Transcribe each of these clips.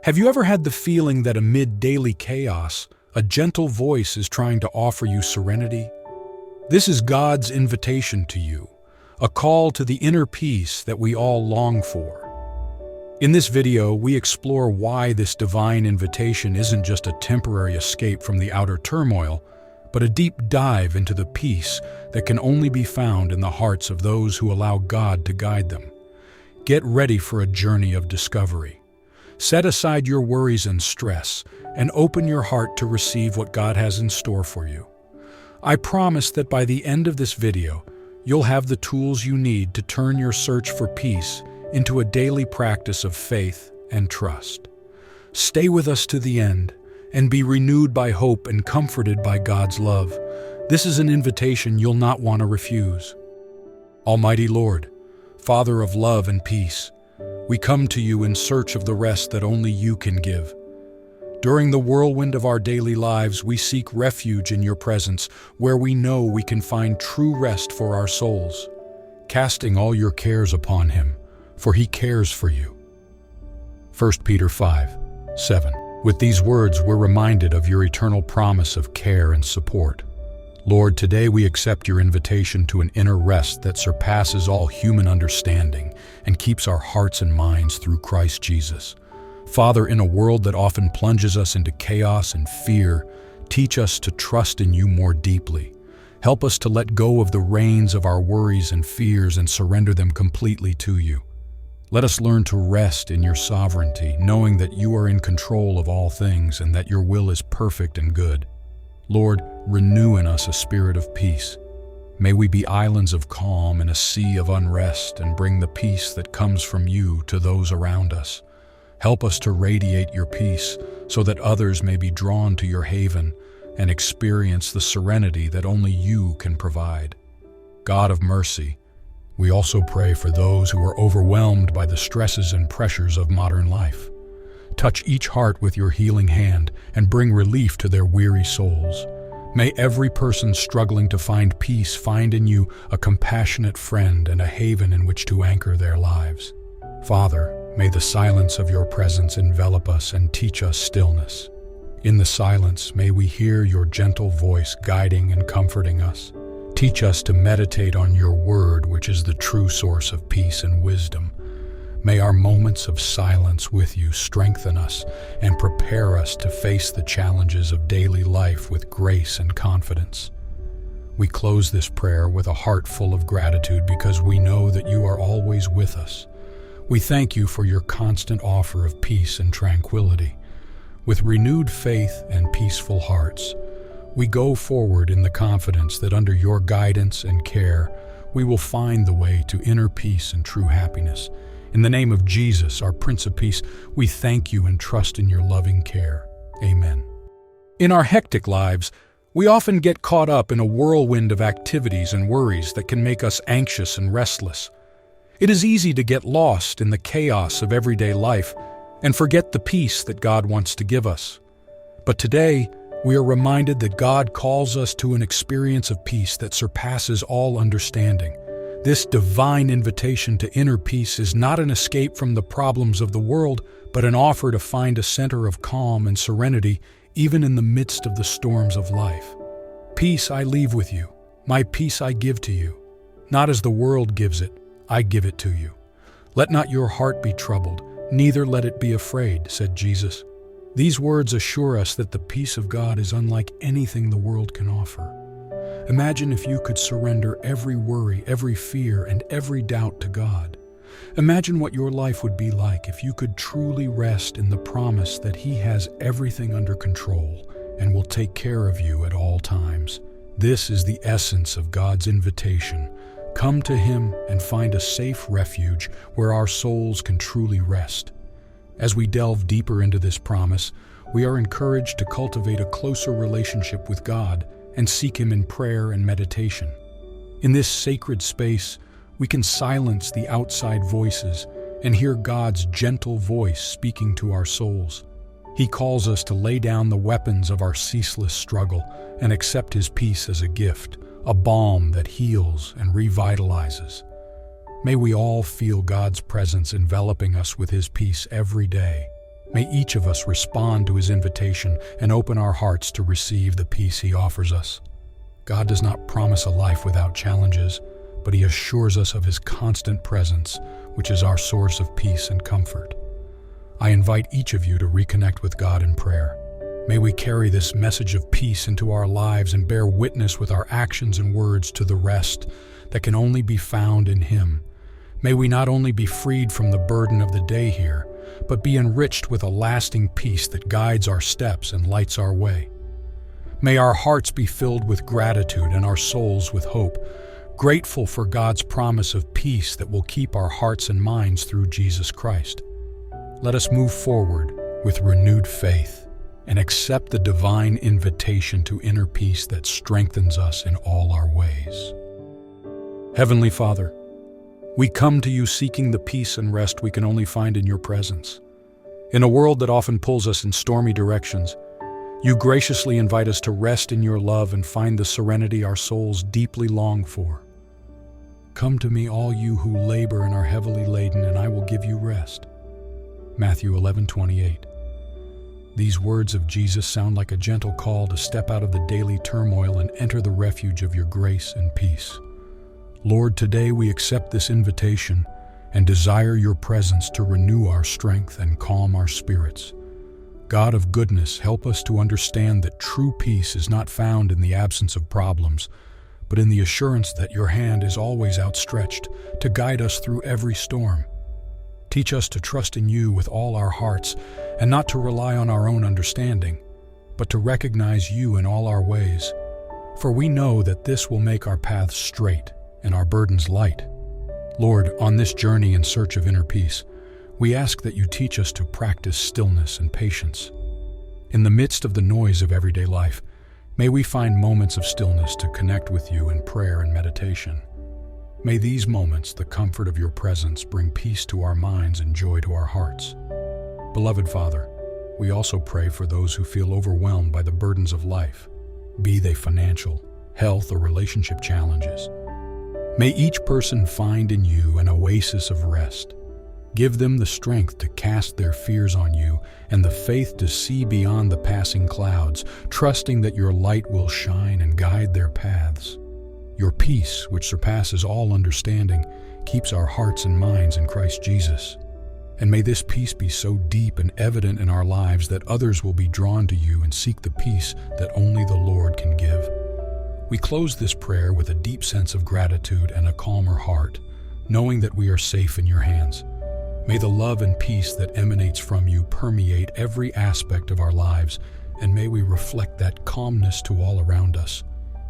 Have you ever had the feeling that amid daily chaos, a gentle voice is trying to offer you serenity? This is God's invitation to you, a call to the inner peace that we all long for. In this video, we explore why this divine invitation isn't just a temporary escape from the outer turmoil, but a deep dive into the peace that can only be found in the hearts of those who allow God to guide them. Get ready for a journey of discovery. Set aside your worries and stress, and open your heart to receive what God has in store for you. I promise that by the end of this video, you'll have the tools you need to turn your search for peace into a daily practice of faith and trust. Stay with us to the end and be renewed by hope and comforted by God's love. This is an invitation you'll not want to refuse. Almighty Lord, Father of love and peace, we come to you in search of the rest that only you can give. During the whirlwind of our daily lives, we seek refuge in your presence, where we know we can find true rest for our souls, casting all your cares upon him, for he cares for you. 1 Peter 5:7. With these words, we're reminded of your eternal promise of care and support. Lord, today we accept your invitation to an inner rest that surpasses all human understanding and keeps our hearts and minds through Christ Jesus. Father, in a world that often plunges us into chaos and fear, teach us to trust in you more deeply. Help us to let go of the reins of our worries and fears and surrender them completely to you. Let us learn to rest in your sovereignty, knowing that you are in control of all things and that your will is perfect and good. Lord, renew in us a spirit of peace. May we be islands of calm in a sea of unrest and bring the peace that comes from you to those around us. Help us to radiate your peace so that others may be drawn to your haven and experience the serenity that only you can provide. God of mercy, we also pray for those who are overwhelmed by the stresses and pressures of modern life. Touch each heart with your healing hand and bring relief to their weary souls. May every person struggling to find peace find in you a compassionate friend and a haven in which to anchor their lives. Father, may the silence of your presence envelop us and teach us stillness. In the silence, may we hear your gentle voice guiding and comforting us. Teach us to meditate on your word, which is the true source of peace and wisdom. May our moments of silence with you strengthen us and prepare us to face the challenges of daily life with grace and confidence. We close this prayer with a heart full of gratitude because we know that you are always with us. We thank you for your constant offer of peace and tranquility. With renewed faith and peaceful hearts, we go forward in the confidence that under your guidance and care, we will find the way to inner peace and true happiness. In the name of Jesus, our Prince of Peace, we thank you and trust in your loving care. Amen. In our hectic lives, we often get caught up in a whirlwind of activities and worries that can make us anxious and restless. It is easy to get lost in the chaos of everyday life and forget the peace that God wants to give us. But today, we are reminded that God calls us to an experience of peace that surpasses all understanding. This divine invitation to inner peace is not an escape from the problems of the world, but an offer to find a center of calm and serenity even in the midst of the storms of life. Peace I leave with you, my peace I give to you. Not as the world gives it, I give it to you. Let not your heart be troubled, neither let it be afraid, said Jesus. These words assure us that the peace of God is unlike anything the world can offer. Imagine if you could surrender every worry, every fear, and every doubt to God. Imagine what your life would be like if you could truly rest in the promise that He has everything under control and will take care of you at all times. This is the essence of God's invitation. Come to Him and find a safe refuge where our souls can truly rest. As we delve deeper into this promise, we are encouraged to cultivate a closer relationship with God and seek Him in prayer and meditation. In this sacred space, we can silence the outside voices and hear God's gentle voice speaking to our souls. He calls us to lay down the weapons of our ceaseless struggle and accept His peace as a gift, a balm that heals and revitalizes. May we all feel God's presence enveloping us with His peace every day. May each of us respond to his invitation and open our hearts to receive the peace he offers us. God does not promise a life without challenges, but he assures us of his constant presence, which is our source of peace and comfort. I invite each of you to reconnect with God in prayer. May we carry this message of peace into our lives and bear witness with our actions and words to the rest that can only be found in him. May we not only be freed from the burden of the day here, but be enriched with a lasting peace that guides our steps and lights our way. May our hearts be filled with gratitude and our souls with hope, grateful for God's promise of peace that will keep our hearts and minds through Jesus Christ. Let us move forward with renewed faith and accept the divine invitation to inner peace that strengthens us in all our ways. Heavenly Father, we come to you seeking the peace and rest we can only find in your presence. In a world that often pulls us in stormy directions, you graciously invite us to rest in your love and find the serenity our souls deeply long for. Come to me, all you who labor and are heavily laden, and I will give you rest. Matthew 11:28. These words of Jesus sound like a gentle call to step out of the daily turmoil and enter the refuge of your grace and peace. Lord, today we accept this invitation and desire your presence to renew our strength and calm our spirits. God of goodness, help us to understand that true peace is not found in the absence of problems, but in the assurance that your hand is always outstretched to guide us through every storm. Teach us to trust in you with all our hearts and not to rely on our own understanding, but to recognize you in all our ways. For we know that this will make our paths straight and our burdens light. Lord, on this journey in search of inner peace, we ask that you teach us to practice stillness and patience. In the midst of the noise of everyday life, may we find moments of stillness to connect with you in prayer and meditation. May these moments, the comfort of your presence, bring peace to our minds and joy to our hearts. Beloved Father, we also pray for those who feel overwhelmed by the burdens of life, be they financial, health, or relationship challenges. May each person find in you an oasis of rest. Give them the strength to cast their fears on you and the faith to see beyond the passing clouds, trusting that your light will shine and guide their paths. Your peace, which surpasses all understanding, keeps our hearts and minds in Christ Jesus. And may this peace be so deep and evident in our lives that others will be drawn to you and seek the peace that only the Lord can give. We close this prayer with a deep sense of gratitude and a calmer heart, knowing that we are safe in your hands. May the love and peace that emanates from you permeate every aspect of our lives, and may we reflect that calmness to all around us.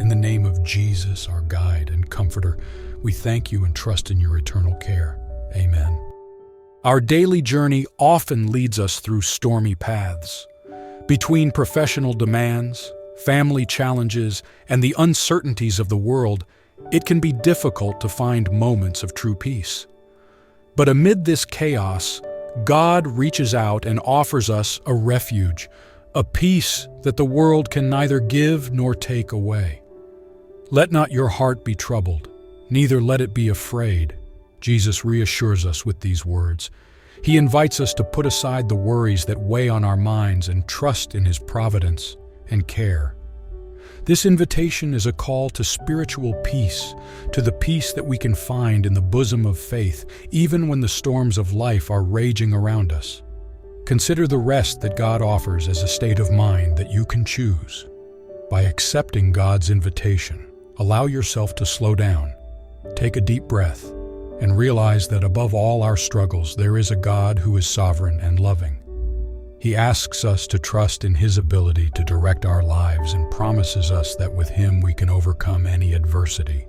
In the name of Jesus, our guide and comforter, we thank you and trust in your eternal care. Amen. Our daily journey often leads us through stormy paths. Between professional demands, family challenges, and the uncertainties of the world, it can be difficult to find moments of true peace. But amid this chaos, God reaches out and offers us a refuge, a peace that the world can neither give nor take away. Let not your heart be troubled, neither let it be afraid. Jesus reassures us with these words. He invites us to put aside the worries that weigh on our minds and trust in his providence and care. This invitation is a call to spiritual peace, to the peace that we can find in the bosom of faith, even when the storms of life are raging around us. Consider the rest that God offers as a state of mind that you can choose. By accepting God's invitation, allow yourself to slow down, take a deep breath, and realize that above all our struggles, there is a God who is sovereign and loving. He asks us to trust in his ability to direct our lives and promises us that with him we can overcome any adversity.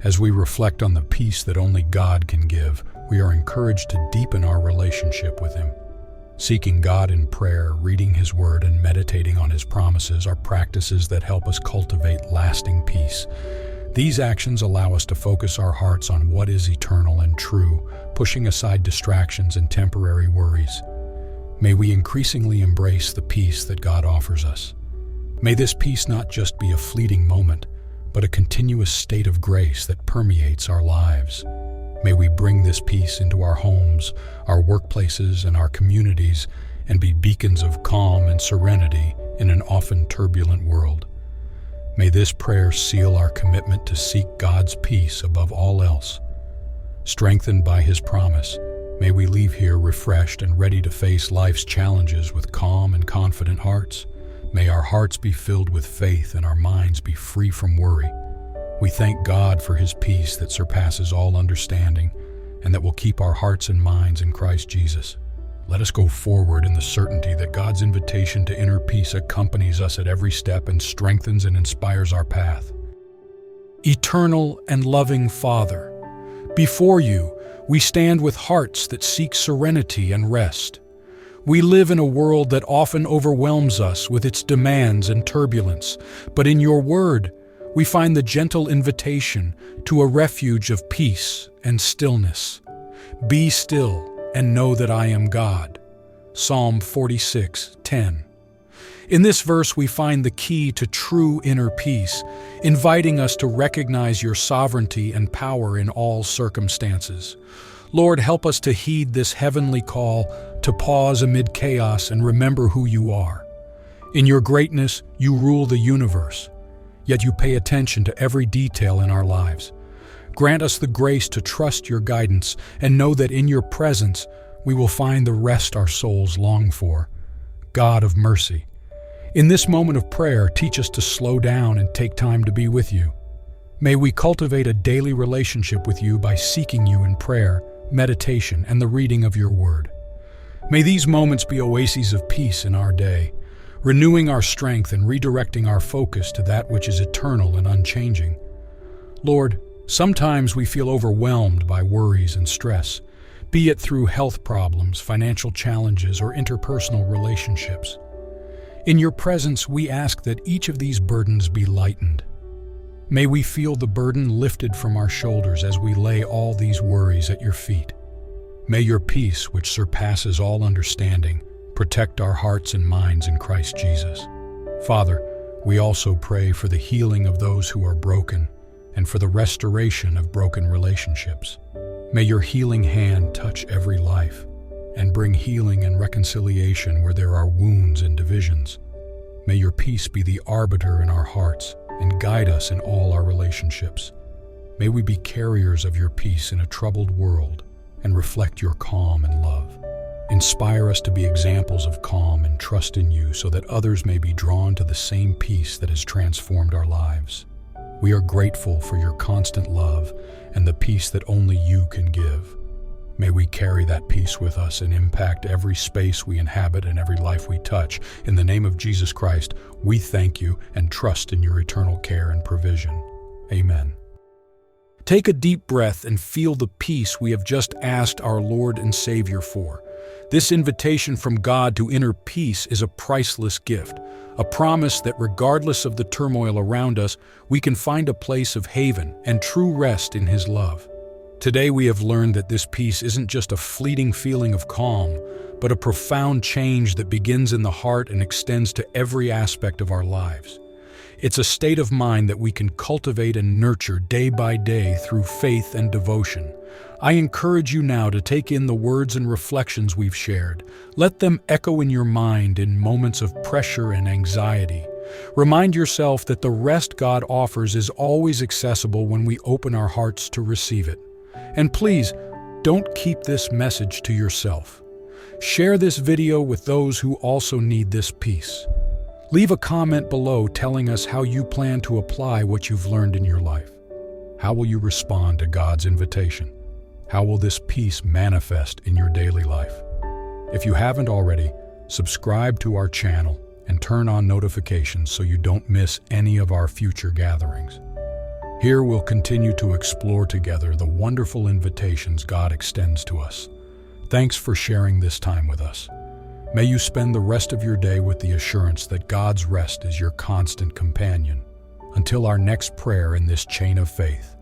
As we reflect on the peace that only God can give, we are encouraged to deepen our relationship with him. Seeking God in prayer, reading his word, and meditating on his promises are practices that help us cultivate lasting peace. These actions allow us to focus our hearts on what is eternal and true, pushing aside distractions and temporary worries. May we increasingly embrace the peace that God offers us. May this peace not just be a fleeting moment, but a continuous state of grace that permeates our lives. May we bring this peace into our homes, our workplaces, and our communities, and be beacons of calm and serenity in an often turbulent world. May this prayer seal our commitment to seek God's peace above all else. Strengthened by His promise, may we leave here refreshed and ready to face life's challenges with calm and confident hearts. May our hearts be filled with faith and our minds be free from worry. We thank God for His peace that surpasses all understanding and that will keep our hearts and minds in Christ Jesus. Let us go forward in the certainty that God's invitation to inner peace accompanies us at every step and strengthens and inspires our path. Eternal and loving Father, before you, we stand with hearts that seek serenity and rest. We live in a world that often overwhelms us with its demands and turbulence, but in your word, we find the gentle invitation to a refuge of peace and stillness. Be still and know that I am God. Psalm 46:10. In this verse, we find the key to true inner peace, inviting us to recognize your sovereignty and power in all circumstances. Lord, help us to heed this heavenly call to pause amid chaos and remember who you are. In your greatness, you rule the universe, yet you pay attention to every detail in our lives. Grant us the grace to trust your guidance and know that in your presence we will find the rest our souls long for. God of mercy, in this moment of prayer, teach us to slow down and take time to be with you. May we cultivate a daily relationship with you by seeking you in prayer, meditation, and the reading of your word. May these moments be oases of peace in our day, renewing our strength and redirecting our focus to that which is eternal and unchanging. Lord, sometimes we feel overwhelmed by worries and stress, be it through health problems, financial challenges, or interpersonal relationships. In your presence, we ask that each of these burdens be lightened. May we feel the burden lifted from our shoulders as we lay all these worries at your feet. May your peace, which surpasses all understanding, protect our hearts and minds in Christ Jesus. Father, we also pray for the healing of those who are broken and for the restoration of broken relationships. May your healing hand touch every life and bring healing and reconciliation where there are wounds and divisions. May your peace be the arbiter in our hearts and guide us in all our relationships. May we be carriers of your peace in a troubled world and reflect your calm and love. Inspire us to be examples of calm and trust in you so that others may be drawn to the same peace that has transformed our lives. We are grateful for your constant love and the peace that only you can give. May we carry that peace with us and impact every space we inhabit and every life we touch. In the name of Jesus Christ, we thank you and trust in your eternal care and provision. Amen. Take a deep breath and feel the peace we have just asked our Lord and Savior for. This invitation from God to inner peace is a priceless gift, a promise that regardless of the turmoil around us, we can find a place of haven and true rest in His love. Today we have learned that this peace isn't just a fleeting feeling of calm, but a profound change that begins in the heart and extends to every aspect of our lives. It's a state of mind that we can cultivate and nurture day by day through faith and devotion. I encourage you now to take in the words and reflections we've shared. Let them echo in your mind in moments of pressure and anxiety. Remind yourself that the rest God offers is always accessible when we open our hearts to receive it. And please, don't keep this message to yourself. Share this video with those who also need this peace. Leave a comment below telling us how you plan to apply what you've learned in your life. How will you respond to God's invitation? How will this peace manifest in your daily life? If you haven't already, subscribe to our channel and turn on notifications so you don't miss any of our future gatherings. Here we'll continue to explore together the wonderful invitations God extends to us. Thanks for sharing this time with us. May you spend the rest of your day with the assurance that God's rest is your constant companion. Until our next prayer in this chain of faith.